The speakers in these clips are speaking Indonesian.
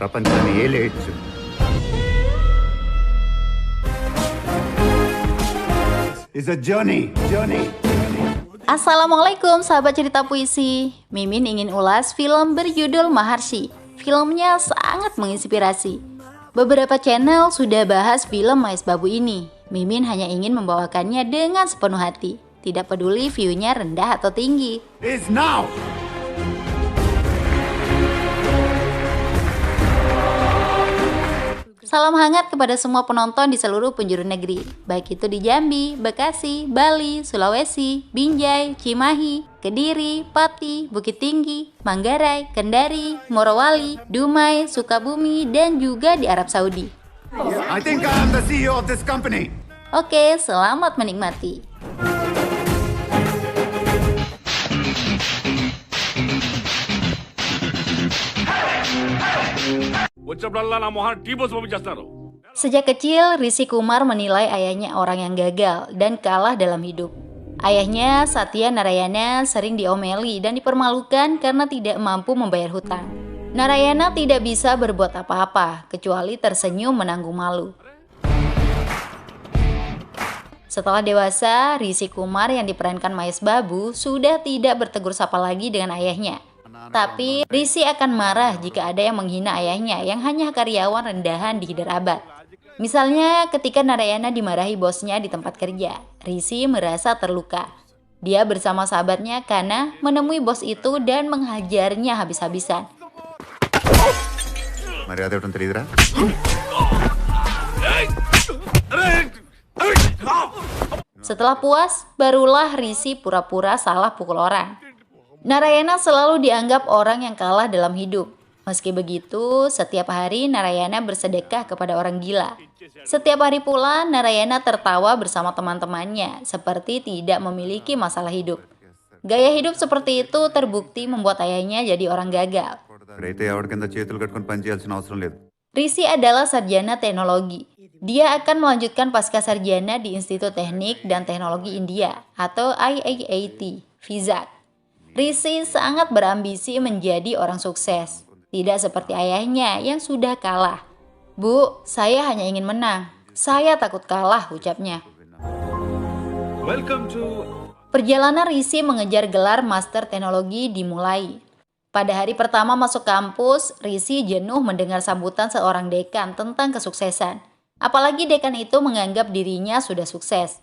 ప్రపంచాన్ని ఏలేయచ్చు. It's a journey. Assalamualaikum sahabat cerita puisi. Mimin ingin ulas film berjudul Maharshi. Filmnya sangat menginspirasi. Beberapa channel sudah bahas film Mahes Babu ini. Mimin hanya ingin membawakannya dengan sepenuh hati. Tidak peduli view-nya rendah atau tinggi. Is now. Salam hangat kepada semua penonton di seluruh penjuru negeri, baik itu di Jambi, Bekasi, Bali, Sulawesi, Binjai, Cimahi, Kediri, Pati, Bukit Tinggi, Manggarai, Kendari, Morowali, Dumai, Sukabumi, dan juga di Arab Saudi. I think I am the CEO of this company. Oke, selamat menikmati. Sejak kecil, Rishi Kumar menilai ayahnya orang yang gagal dan kalah dalam hidup. Ayahnya, Satya Narayana, sering diomeli dan dipermalukan karena tidak mampu membayar hutang. Narayana tidak bisa berbuat apa-apa, kecuali tersenyum menanggung malu. Setelah dewasa, Rishi Kumar yang diperankan Mahes Babu sudah tidak bertegur sapa lagi dengan ayahnya. Tapi Rishi akan marah jika ada yang menghina ayahnya yang hanya karyawan rendahan di Hyderabad. Misalnya ketika Narayana dimarahi bosnya di tempat kerja, Rishi merasa terluka. Dia bersama sahabatnya Kana menemui bos itu dan menghajarnya habis-habisan. Setelah puas, barulah Rishi pura-pura salah pukul orang. Narayana selalu dianggap orang yang kalah dalam hidup. Meski begitu, setiap hari Narayana bersedekah kepada orang gila. Setiap hari pula Narayana tertawa bersama teman-temannya, seperti tidak memiliki masalah hidup. Gaya hidup seperti itu terbukti membuat ayahnya jadi orang gagal. Rishi adalah sarjana teknologi. Dia akan melanjutkan pasca sarjana di Institut Teknik dan Teknologi India atau IIIT, Vizag. Rishi sangat berambisi menjadi orang sukses, tidak seperti ayahnya yang sudah kalah. "Bu, saya hanya ingin menang. Saya takut kalah," ucapnya. Perjalanan Rishi mengejar gelar Master Teknologi dimulai. Pada hari pertama masuk kampus, Rishi jenuh mendengar sambutan seorang dekan tentang kesuksesan. Apalagi dekan itu menganggap dirinya sudah sukses.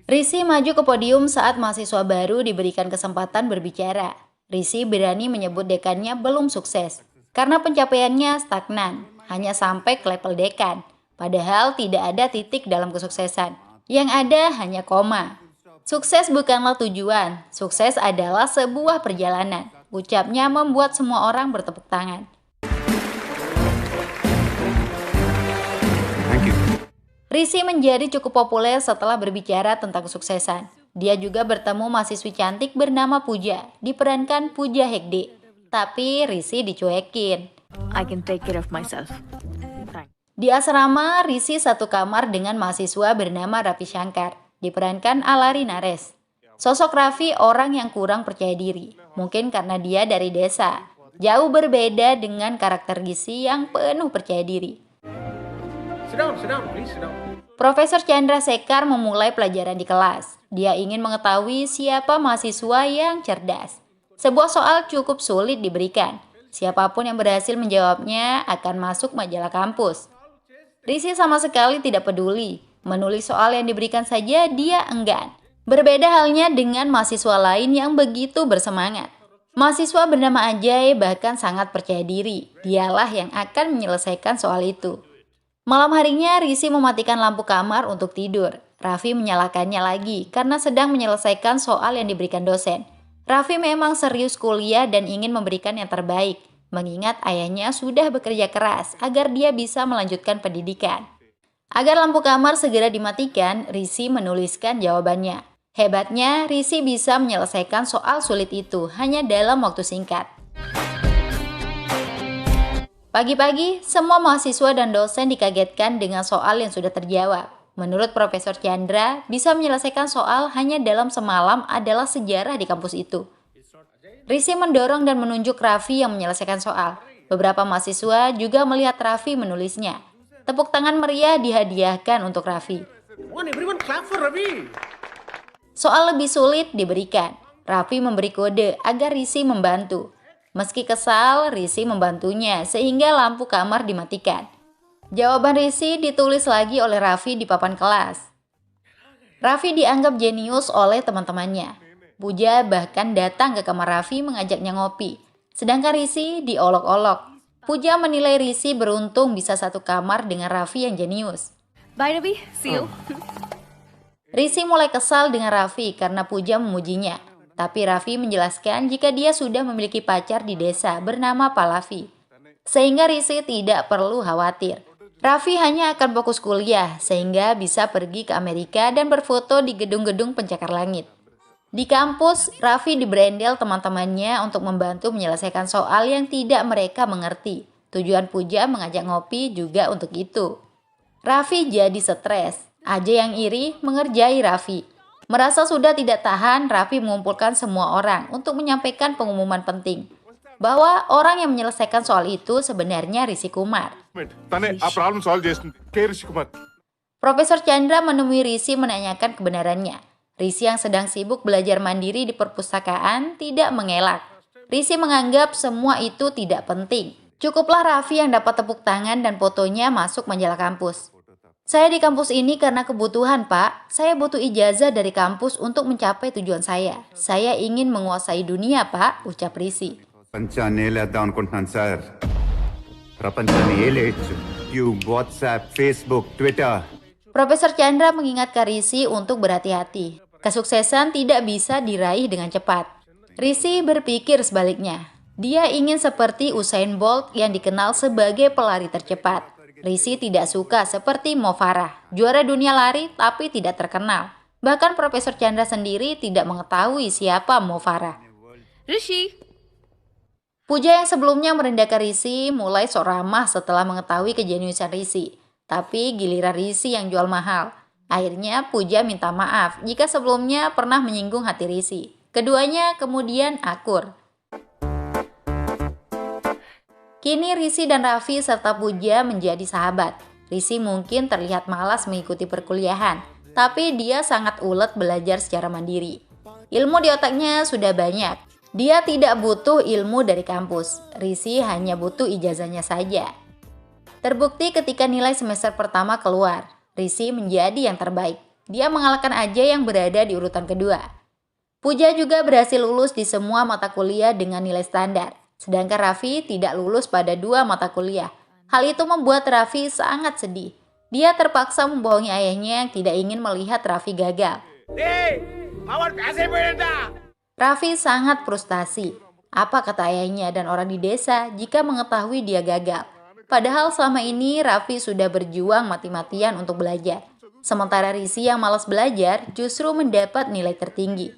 Rishi maju ke podium saat mahasiswa baru diberikan kesempatan berbicara. Rishi berani menyebut dekannya belum sukses, karena pencapaiannya stagnan, hanya sampai ke level dekan. Padahal tidak ada titik dalam kesuksesan, yang ada hanya koma. Sukses bukanlah tujuan, sukses adalah sebuah perjalanan, ucapnya membuat semua orang bertepuk tangan. Rishi menjadi cukup populer setelah berbicara tentang kesuksesan. Dia juga bertemu mahasiswi cantik bernama Pooja, diperankan Pooja Hegde. Tapi Rishi dicuekin. I can take care of myself. Di asrama, Rishi satu kamar dengan mahasiswa bernama Ravi Shankar, diperankan Alari Naresh. Sosok Ravi orang yang kurang percaya diri, mungkin karena dia dari desa. Jauh berbeda dengan karakter Rishi yang penuh percaya diri. Sit down, please sit down. Profesor Chandra Sekhar memulai pelajaran di kelas. Dia ingin mengetahui siapa mahasiswa yang cerdas. Sebuah soal cukup sulit diberikan. Siapapun yang berhasil menjawabnya akan masuk majalah kampus. Rishi sama sekali tidak peduli. Menulis soal yang diberikan saja dia enggan. Berbeda halnya dengan mahasiswa lain yang begitu bersemangat. Mahasiswa bernama Ajay bahkan sangat percaya diri. Dialah yang akan menyelesaikan soal itu. Malam harinya, Rishi mematikan lampu kamar untuk tidur. Ravi menyalakannya lagi karena sedang menyelesaikan soal yang diberikan dosen. Ravi memang serius kuliah dan ingin memberikan yang terbaik, mengingat ayahnya sudah bekerja keras agar dia bisa melanjutkan pendidikan. Agar lampu kamar segera dimatikan, Rishi menuliskan jawabannya. Hebatnya, Rishi bisa menyelesaikan soal sulit itu hanya dalam waktu singkat. Pagi-pagi, semua mahasiswa dan dosen dikagetkan dengan soal yang sudah terjawab. Menurut Profesor Chandra, bisa menyelesaikan soal hanya dalam semalam adalah sejarah di kampus itu. Rishi mendorong dan menunjuk Ravi yang menyelesaikan soal. Beberapa mahasiswa juga melihat Raffi menulisnya. Tepuk tangan meriah dihadiahkan untuk Raffi. Everyone clap for Ravi. Soal lebih sulit diberikan. Raffi memberi kode agar Rizzy membantu. Meski kesal, Rizzy membantunya sehingga lampu kamar dimatikan. Jawaban Rizzy ditulis lagi oleh Raffi di papan kelas. Raffi dianggap jenius oleh teman-temannya. Puja bahkan datang ke kamar Raffi mengajaknya ngopi. Sedangkan Rizzy diolok-olok. Puja menilai Rizzy beruntung bisa satu kamar dengan Raffi yang jenius. Bye, Ravi. See you. Rizzy mulai kesal dengan Raffi karena Puja memujinya. Tapi Raffi menjelaskan jika dia sudah memiliki pacar di desa bernama Pallavi. Sehingga Rizzy tidak perlu khawatir. Raffi hanya akan fokus kuliah sehingga bisa pergi ke Amerika dan berfoto di gedung-gedung pencakar langit. Di kampus, Raffi diberendel teman-temannya untuk membantu menyelesaikan soal yang tidak mereka mengerti. Tujuan Puja mengajak ngopi juga untuk itu. Raffi jadi stres. Ajay yang iri mengerjai Raffi. Merasa sudah tidak tahan, Raffi mengumpulkan semua orang untuk menyampaikan pengumuman penting. Bahwa orang yang menyelesaikan soal itu sebenarnya Rishi Kumar. తనే ఆ problem solve చేస్తుంది కే రిషి Kumar. Profesor Chandra menemui Rishi menanyakan kebenarannya. Rishi yang sedang sibuk belajar mandiri di perpustakaan tidak mengelak. Rishi menganggap semua itu tidak penting. Cukuplah Raffi yang dapat tepuk tangan dan fotonya masuk majalah kampus. Saya di kampus ini karena kebutuhan, Pak. Saya butuh ijazah dari kampus untuk mencapai tujuan saya. Saya ingin menguasai dunia, Pak, ucap Rishi. ప్రపంచాన్ని ఏలేద్దాం అనుకుంటున్నాను సార్. ప్రపంచాన్ని ఏలేయచ్చు. Tube, WhatsApp, Facebook, Twitter. Profesor Chandra mengingatkan Rishi untuk berhati-hati. Kesuksesan tidak bisa diraih dengan cepat. Rishi berpikir sebaliknya. Dia ingin seperti Usain Bolt yang dikenal sebagai pelari tercepat. Rishi tidak suka seperti Mo Farah, juara dunia lari tapi tidak terkenal. Bahkan Profesor Chandra sendiri tidak mengetahui siapa Mo Farah. Rishi. Puja yang sebelumnya merendahkan Rishi mulai sok ramah setelah mengetahui kejeniusan Rishi. Tapi giliran Rishi yang jual mahal. Akhirnya Puja minta maaf jika sebelumnya pernah menyinggung hati Rishi. Keduanya kemudian akur. Kini Rishi dan Raffi serta Puja menjadi sahabat. Rishi mungkin terlihat malas mengikuti perkuliahan, tapi dia sangat ulet belajar secara mandiri. Ilmu di otaknya sudah banyak. Dia tidak butuh ilmu dari kampus. Rishi hanya butuh ijazahnya saja. Terbukti ketika nilai semester pertama keluar, Rishi menjadi yang terbaik. Dia mengalahkan Ajay yang berada di urutan kedua. Puja juga berhasil lulus di semua mata kuliah dengan nilai standar. Sedangkan Raffi tidak lulus pada 2 mata kuliah. Hal itu membuat Raffi sangat sedih. Dia terpaksa membohongi ayahnya yang tidak ingin melihat Raffi gagal. Raffi sangat frustasi. Apa kata ayahnya dan orang di desa jika mengetahui dia gagal? Padahal selama ini Raffi sudah berjuang mati-matian untuk belajar. Sementara Rishi yang malas belajar justru mendapat nilai tertinggi.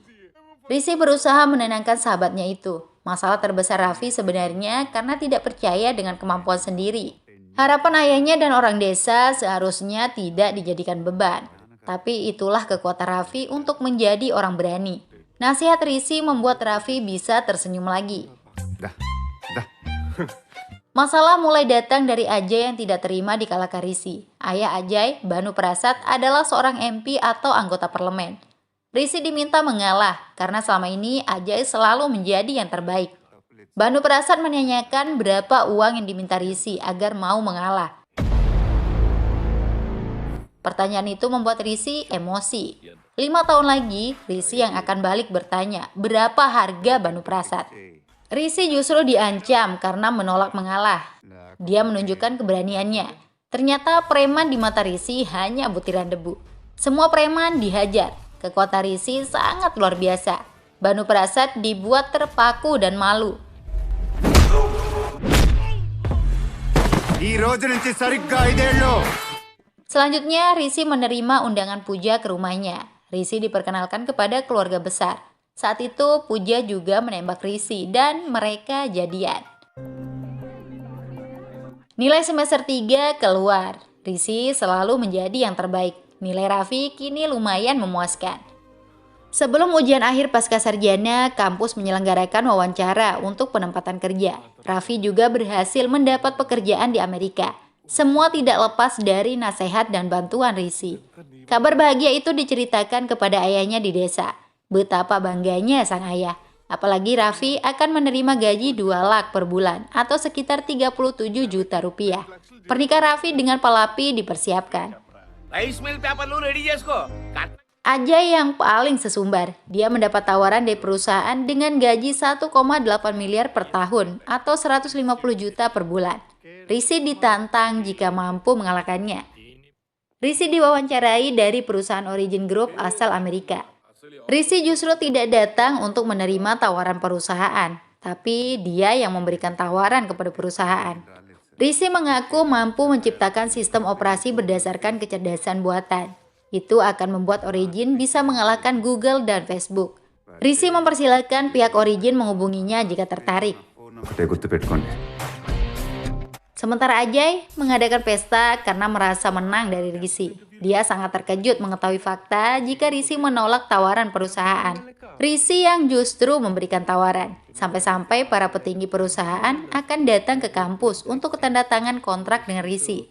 Rishi berusaha menenangkan sahabatnya itu. Masalah terbesar Raffi sebenarnya karena tidak percaya dengan kemampuan sendiri. Harapan ayahnya dan orang desa seharusnya tidak dijadikan beban. Tapi itulah kekuatan Raffi untuk menjadi orang berani. Nasihat Rishi membuat Raffi bisa tersenyum lagi. dah. Masalah mulai datang dari Ajay yang tidak terima dikalahkan Rishi. Ayah Ajay, Banu Prasad, adalah seorang MP atau anggota parlemen. Rishi diminta mengalah karena selama ini Ajay selalu menjadi yang terbaik. Banu Prasad menanyakan berapa uang yang diminta Rishi agar mau mengalah. Pertanyaan itu membuat Rishi emosi. 5 tahun lagi, Rishi yang akan balik bertanya berapa harga Banu Prasad. Rishi justru diancam karena menolak mengalah. Dia menunjukkan keberaniannya. Ternyata preman di mata Rishi hanya butiran debu. Semua preman dihajar. Kekuatan Rishi sangat luar biasa. Banu Prasad dibuat terpaku dan malu. ఈ రోజు నుంచి సరిగ్గా 5 ఏళ్ళు. Selanjutnya, Rishi menerima undangan Puja ke rumahnya. Rishi diperkenalkan kepada keluarga besar. Saat itu, Puja juga menembak Rishi dan mereka jadian. Nilai semester 3 keluar. Rishi selalu menjadi yang terbaik. Nilai Raffi kini lumayan memuaskan. Sebelum ujian akhir pasca sarjana, kampus menyelenggarakan wawancara untuk penempatan kerja. Raffi juga berhasil mendapat pekerjaan di Amerika. Semua tidak lepas dari nasihat dan bantuan Rizky. Kabar bahagia itu diceritakan kepada ayahnya di desa. Betapa bangganya sang ayah. Apalagi Raffi akan menerima gaji 2 lak per bulan atau sekitar 37 juta rupiah. Pernikahan Raffi dengan Palapi dipersiapkan. Rice mill పేపర్లు ready చేసుకో Ajay yang paling sesumbar. Dia mendapat tawaran dari perusahaan dengan gaji 1,8 miliar per tahun atau 150 juta per bulan. Rizky ditantang jika mampu mengalahkannya. Rizky diwawancarai dari perusahaan Origin Group asal Amerika. Rizky justru tidak datang untuk menerima tawaran perusahaan, tapi dia yang memberikan tawaran kepada perusahaan. Rizky mengaku mampu menciptakan sistem operasi berdasarkan kecerdasan buatan. Itu akan membuat Origin bisa mengalahkan Google dan Facebook. Rizky mempersilahkan pihak Origin menghubunginya jika tertarik. Sementara Ajay mengadakan pesta karena merasa menang dari Rizky. Dia sangat terkejut mengetahui fakta jika Rizky menolak tawaran perusahaan. Rizky yang justru memberikan tawaran. Sampai-sampai para petinggi perusahaan akan datang ke kampus untuk tangan kontrak dengan Rizky.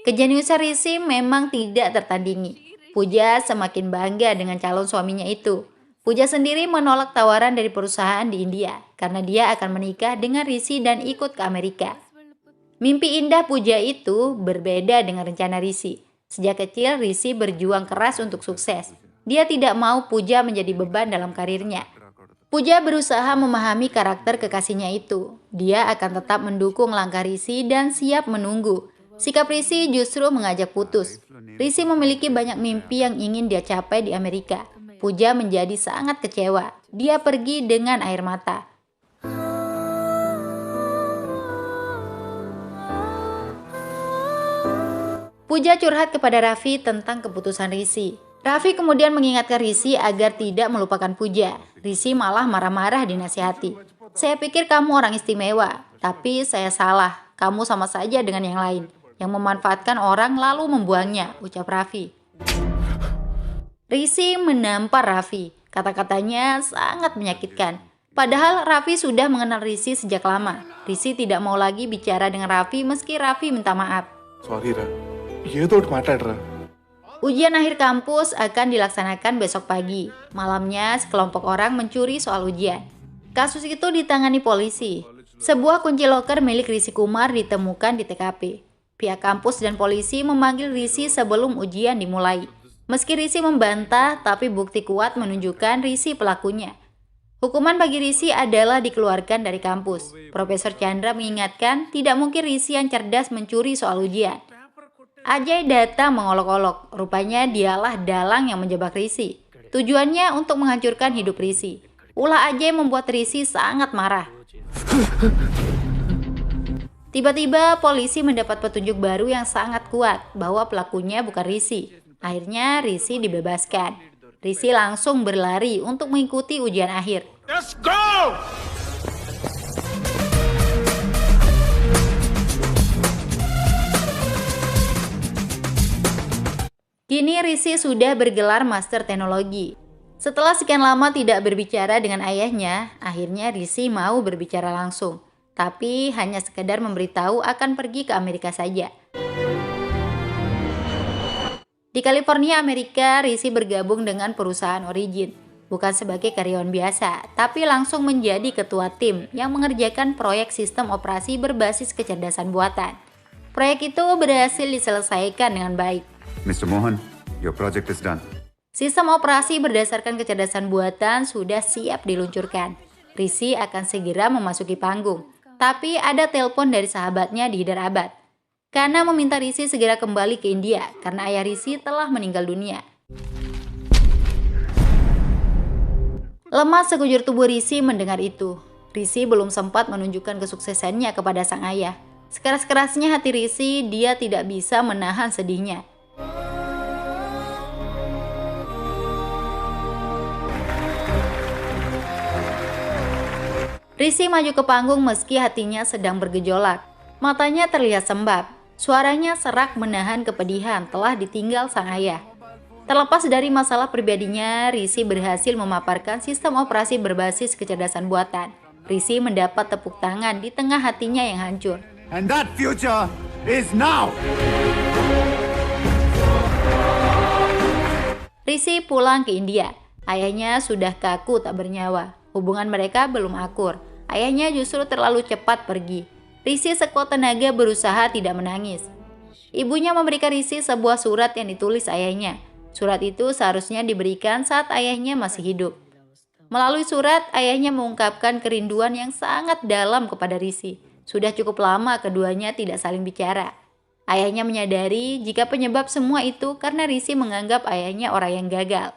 Kejeniusan Rizky memang tidak tertandingi. Puja semakin bangga dengan calon suaminya itu. Puja sendiri menolak tawaran dari perusahaan di India karena dia akan menikah dengan Rizky dan ikut ke Amerika. Mimpi indah Puja itu berbeda dengan rencana Rizky. Sejak kecil Rizky berjuang keras untuk sukses. Dia tidak mau Puja menjadi beban dalam karirnya. Puja berusaha memahami karakter kekasihnya itu. Dia akan tetap mendukung langkah Rizky dan siap menunggu. Sikap Rizky justru mengajak putus. Rizky memiliki banyak mimpi yang ingin dia capai di Amerika. Puja menjadi sangat kecewa. Dia pergi dengan air mata. Puja curhat kepada Raffi tentang keputusan Rizky. Raffi kemudian mengingatkan Rizky agar tidak melupakan Puja. Rizky malah marah-marah dinasihati. Saya pikir kamu orang istimewa, tapi saya salah. Kamu sama saja dengan yang lain, yang memanfaatkan orang lalu membuangnya, ucap Raffi. Rizky menampar Raffi. Kata-katanya sangat menyakitkan. Padahal Raffi sudah mengenal Rizky sejak lama. Rizky tidak mau lagi bicara dengan Raffi meski Raffi minta maaf. Sorry రా ఏదో ఒకటి మాట్లాడరా Ujian akhir kampus akan dilaksanakan besok pagi. Malamnya sekelompok orang mencuri soal ujian. Kasus itu ditangani polisi. Sebuah kunci loker milik Rizky Kumar ditemukan di TKP. Pihak kampus dan polisi memanggil Rizky sebelum ujian dimulai. Meski Rizky membantah, tapi bukti kuat menunjukkan Rizky pelakunya. Hukuman bagi Rizky adalah dikeluarkan dari kampus. Profesor Chandra mengingatkan tidak mungkin Rizky yang cerdas mencuri soal ujian. Ajay datang mengolok-olok. Rupanya dialah dalang yang menjebak Rizky. Tujuannya untuk menghancurkan hidup Rizky. Ulah Ajay membuat Rizky sangat marah. Tiba-tiba polisi mendapat petunjuk baru yang sangat kuat bahwa pelakunya bukan Rizky. Akhirnya Rizky dibebaskan. Rizky langsung berlari untuk mengikuti ujian akhir. Let's go! Kini Rizky sudah bergelar Master Teknologi. Setelah sekian lama tidak berbicara dengan ayahnya, akhirnya Rizky mau berbicara langsung. Tapi hanya sekedar memberitahu akan pergi ke Amerika saja. Di California, Amerika, Rizky bergabung dengan perusahaan Origin. Bukan sebagai karyawan biasa, tapi langsung menjadi ketua tim yang mengerjakan proyek sistem operasi berbasis kecerdasan buatan. Proyek itu berhasil diselesaikan dengan baik. Mr. Mohan, your project is done. Sistem operasi berdasarkan kecerdasan buatan sudah siap diluncurkan. Rizky akan segera memasuki panggung. Tapi ada telepon dari sahabatnya di Hyderabad. Karena meminta Rizky segera kembali ke India karena ayah Rizky telah meninggal dunia. Lemas sekujur tubuh Rizky mendengar itu. Rizky belum sempat menunjukkan kesuksesannya kepada sang ayah. Sekeras-kerasnya hati Rizky, dia tidak bisa menahan sedihnya. Rizky maju ke panggung meski hatinya sedang bergejolak. Matanya terlihat sembab. Suaranya serak menahan kepedihan telah ditinggal sang ayah. Terlepas dari masalah pribadinya, Rizky berhasil memaparkan sistem operasi berbasis kecerdasan buatan. Rizky mendapat tepuk tangan di tengah hatinya yang hancur. And that future is now. Rizky pulang ke India. Ayahnya sudah kaku tak bernyawa. Hubungan mereka belum akur. Ayahnya justru terlalu cepat pergi. Rizky sekuat tenaga berusaha tidak menangis. Ibunya memberikan Rizky sebuah surat yang ditulis ayahnya. Surat itu seharusnya diberikan saat ayahnya masih hidup. Melalui surat, ayahnya mengungkapkan kerinduan yang sangat dalam kepada Rizky. Sudah cukup lama keduanya tidak saling bicara. Ayahnya menyadari jika penyebab semua itu karena Rizky menganggap ayahnya orang yang gagal.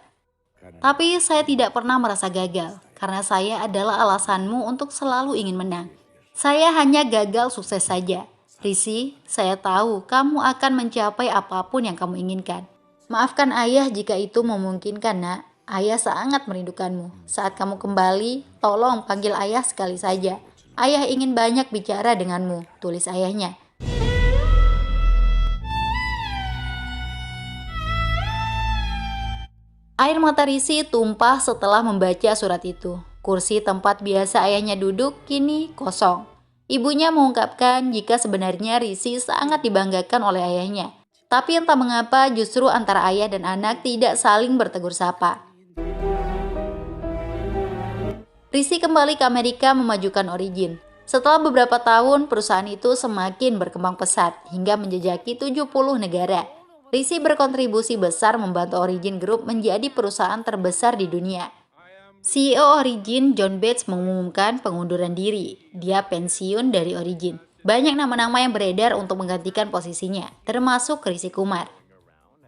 Tapi saya tidak pernah merasa gagal, karena saya adalah alasanmu untuk selalu ingin menang. Saya hanya gagal sukses saja. Rizky, saya tahu kamu akan mencapai apapun yang kamu inginkan. Maafkan ayah jika itu memungkinkan, nak. Ayah sangat merindukanmu. Saat kamu kembali, tolong panggil ayah sekali saja. Ayah ingin banyak bicara denganmu, tulis ayahnya. Air mata Rizky tumpah setelah membaca surat itu. Kursi tempat biasa ayahnya duduk kini kosong. Ibunya mengungkapkan jika sebenarnya Rizky sangat dibanggakan oleh ayahnya. Tapi entah mengapa justru antara ayah dan anak tidak saling bertegur sapa. Rizky kembali ke Amerika memajukan Origin. Setelah beberapa tahun, perusahaan itu semakin berkembang pesat hingga menjejaki 70 negara. Rizky berkontribusi besar membantu Origin Group menjadi perusahaan terbesar di dunia. CEO Origin, John Bates, mengumumkan pengunduran diri. Dia pensiun dari Origin. Banyak nama-nama yang beredar untuk menggantikan posisinya, termasuk Rizky Kumar.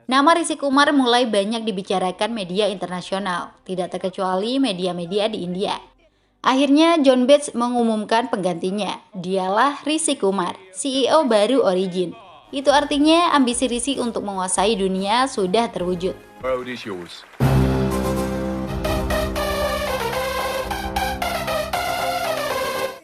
Nama Rizky Kumar mulai banyak dibicarakan media internasional, tidak terkecuali media-media di India. Akhirnya John Bates mengumumkan penggantinya. Dialah Rizky Kumar, CEO baru Origin. Itu artinya ambisi Rizky untuk menguasai dunia sudah terwujud. World is yours.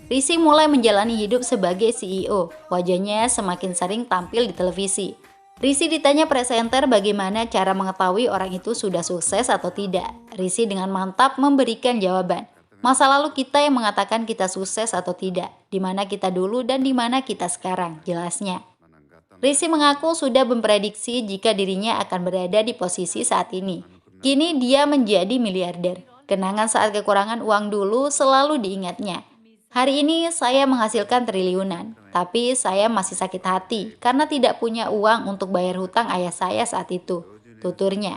Rizky mulai menjalani hidup sebagai CEO. Wajahnya semakin sering tampil di televisi. Rizky ditanya presenter bagaimana cara mengetahui orang itu sudah sukses atau tidak. Rizky dengan mantap memberikan jawaban. Masa lalu kita yang mengatakan kita sukses atau tidak. Di mana kita dulu dan di mana kita sekarang, jelasnya. Rizky mengaku sudah memprediksi jika dirinya akan berada di posisi saat ini. Kini dia menjadi miliarder. Kenangan saat kekurangan uang dulu selalu diingatnya. Hari ini saya menghasilkan triliunan, tapi saya masih sakit hati karena tidak punya uang untuk bayar hutang ayah saya saat itu, tuturnya.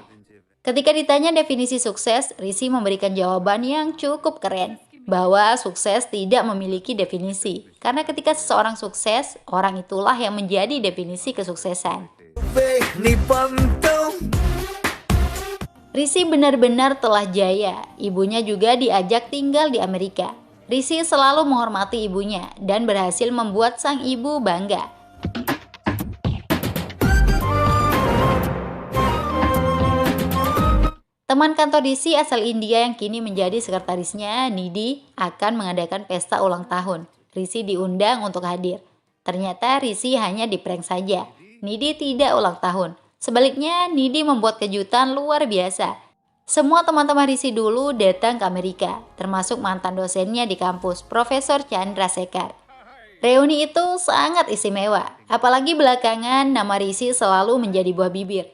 Ketika ditanya definisi sukses, Rizky memberikan jawaban yang cukup keren. Bahwa sukses tidak memiliki definisi. Karena ketika seseorang sukses, orang itulah yang menjadi definisi kesuksesan. Rizky benar-benar telah jaya. Ibunya juga diajak tinggal di Amerika. Rizky selalu menghormati ibunya dan berhasil membuat sang ibu bangga. Teman kantor Rizky asal India yang kini menjadi sekretarisnya, Nidhi, akan mengadakan pesta ulang tahun. Rizky diundang untuk hadir. Ternyata Rizky hanya diprank saja. Nidhi tidak ulang tahun. Sebaliknya, Nidhi membuat kejutan luar biasa. Semua teman-teman Rizky dulu datang ke Amerika, termasuk mantan dosennya di kampus, Profesor Chandra Sekhar. Reuni itu sangat istimewa, apalagi belakangan nama Rizky selalu menjadi buah bibir.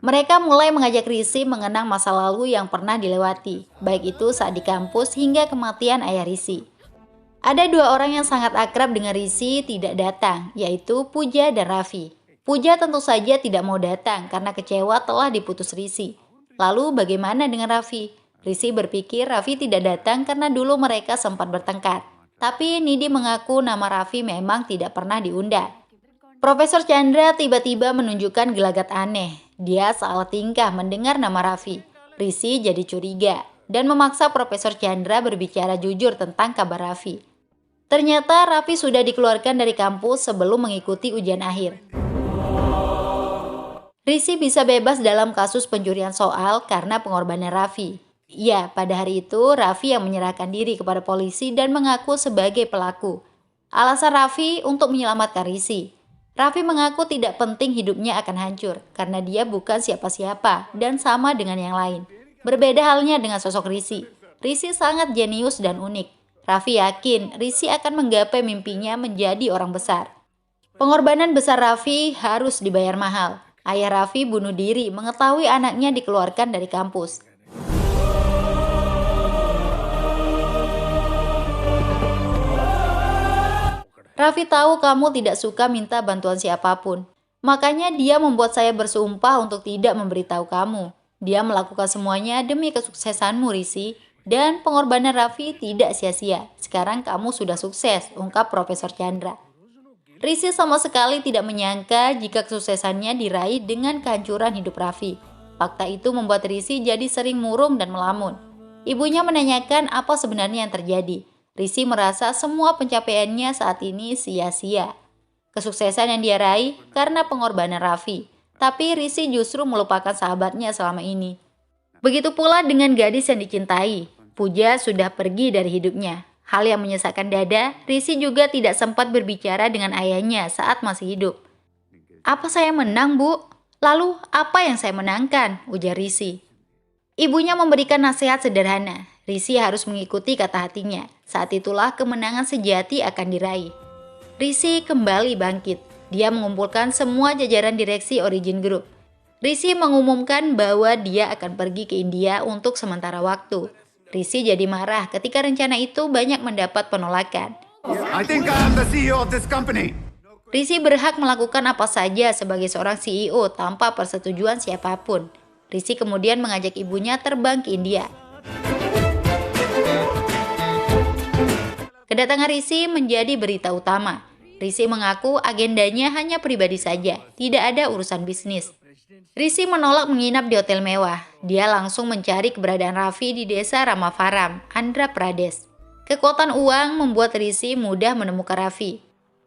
Mereka mulai mengajak Rizky mengenang masa lalu yang pernah dilewati, baik itu saat di kampus hingga kematian ayah Rizky. Ada dua orang yang sangat akrab dengan Rizky tidak datang, yaitu Pooja dan Raffi. Pooja tentu saja tidak mau datang karena kecewa telah diputus Rizky. Lalu bagaimana dengan Raffi? Rizky berpikir Raffi tidak datang karena dulu mereka sempat bertengkar. Tapi Nidhi mengaku nama Raffi memang tidak pernah diundang. Profesor Chandra tiba-tiba menunjukkan gelagat aneh. Dia salah tingkah mendengar nama Raffi. Rizky jadi curiga dan memaksa Profesor Chandra berbicara jujur tentang kabar Raffi. Ternyata Raffi sudah dikeluarkan dari kampus sebelum mengikuti ujian akhir. Rizky bisa bebas dalam kasus pencurian soal karena pengorbanan Raffi. Ya, pada hari itu Raffi yang menyerahkan diri kepada polisi dan mengaku sebagai pelaku. Alasan Raffi untuk menyelamatkan Rizky. Raffi mengaku tidak penting hidupnya akan hancur karena dia bukan siapa-siapa dan sama dengan yang lain. Berbeda halnya dengan sosok Rizky. Rizky sangat jenius dan unik. Raffi yakin Rizky akan menggapai mimpinya menjadi orang besar. Pengorbanan besar Raffi harus dibayar mahal. Ayah Raffi bunuh diri mengetahui anaknya dikeluarkan dari kampus. Raffi tahu kamu tidak suka minta bantuan siapapun. Makanya dia membuat saya bersumpah untuk tidak memberitahu kamu. Dia melakukan semuanya demi kesuksesanmu, Rizky. Dan pengorbanan Raffi tidak sia-sia. Sekarang kamu sudah sukses, ungkap Profesor Chandra. Rizky sama sekali tidak menyangka jika kesuksesannya diraih dengan kehancuran hidup Raffi. Fakta itu membuat Rizky jadi sering murung dan melamun. Ibunya menanyakan apa sebenarnya yang terjadi. Rizky merasa semua pencapaiannya saat ini sia-sia. Kesuksesan yang dia raih karena pengorbanan Raffi. Tapi Rizky justru melupakan sahabatnya selama ini. Begitu pula dengan gadis yang dicintai. Pooja sudah pergi dari hidupnya. Hal yang menyesakkan dada, Rizky juga tidak sempat berbicara dengan ayahnya saat masih hidup. Apa saya menang, Bu? Lalu apa yang saya menangkan? Ujar Rizky. Ibunya memberikan nasihat sederhana. Rizky harus mengikuti kata hatinya. Saat itulah kemenangan sejati akan diraih. Rizky kembali bangkit. Dia mengumpulkan semua jajaran direksi Origin Group. Rizky mengumumkan bahwa dia akan pergi ke India untuk sementara waktu. Rizky jadi marah ketika rencana itu banyak mendapat penolakan. I think I am the CEO of this company. Rizky berhak melakukan apa saja sebagai seorang CEO tanpa persetujuan siapapun. Rizky kemudian mengajak ibunya terbang ke India. Kedatangan Rizky menjadi berita utama. Rizky mengaku agendanya hanya pribadi saja, tidak ada urusan bisnis. Rizky menolak menginap di hotel mewah. Dia langsung mencari keberadaan Raffi di desa Ramafaram, Andhra Pradesh. Kekuatan uang membuat Rizky mudah menemukan Raffi.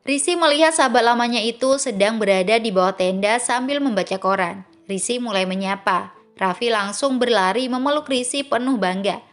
Rizky melihat sahabat lamanya itu sedang berada di bawah tenda sambil membaca koran. Rizky mulai menyapa. Raffi langsung berlari memeluk Rizky penuh bangga.